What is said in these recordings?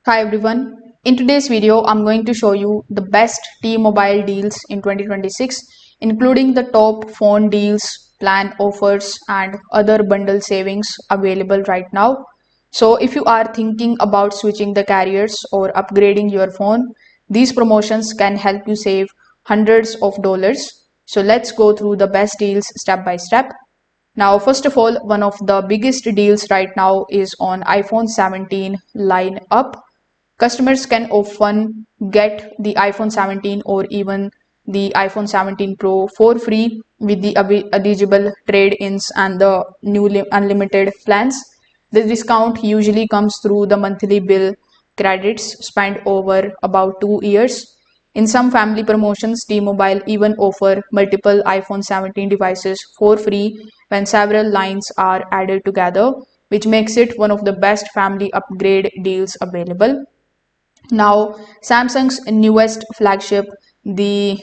Hi everyone. In today's video, I'm going to show you the best T-Mobile deals in 2026, including the top phone deals, plan offers, and other bundle savings available right now. So if you are thinking about switching the carriers or upgrading your phone, these promotions can help you save hundreds of dollars. So let's go through the best deals step by step. Now, first of all, one of the biggest deals right now is on iPhone 17 line up. Customers can often get the iPhone 17 or even the iPhone 17 Pro for free with the eligible trade-ins and the new unlimited plans. The discount usually comes through the monthly bill credits spent over about 2 years. In some family promotions, T-Mobile even offer multiple iPhone 17 devices for free when several lines are added together, which makes it one of the best family upgrade deals available. Now, Samsung's newest flagship, the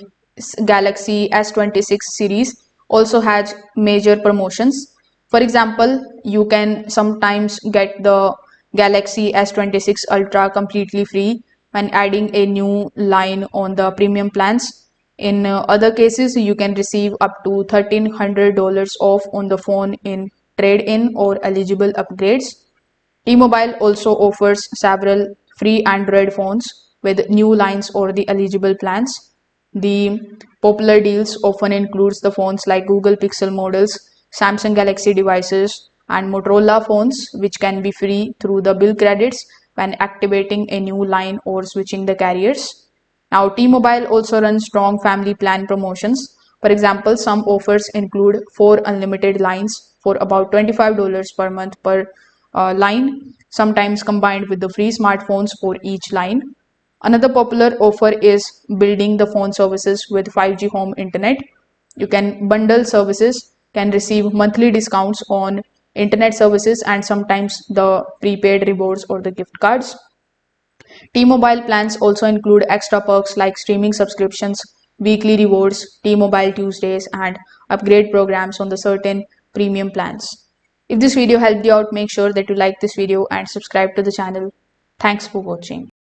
Galaxy S26 series, also has major promotions. For example, you can sometimes get the Galaxy S26 Ultra completely free when adding a new line on the premium plans. In other cases, you can receive up to $1,300 off on the phone in trade-in or eligible upgrades. T-Mobile also offers several free Android phones with new lines or the eligible plans. The popular deals often includes the phones like Google Pixel models, Samsung Galaxy devices, and Motorola phones, which can be free through the bill credits when activating a new line or switching the carriers. Now, T-Mobile also runs strong family plan promotions. For example, some offers include 4 unlimited lines for about $25 per month per line, sometimes combined with the free smartphones for each line. Another popular offer is building the phone services with 5G home internet. You can bundle services, can receive monthly discounts on internet services and sometimes the prepaid rewards or the gift cards. T-Mobile plans also include extra perks like streaming subscriptions, weekly rewards, T-Mobile Tuesdays, and upgrade programs on the certain premium plans. If this video helped you out, make sure that you like this video and subscribe to the channel. Thanks for watching.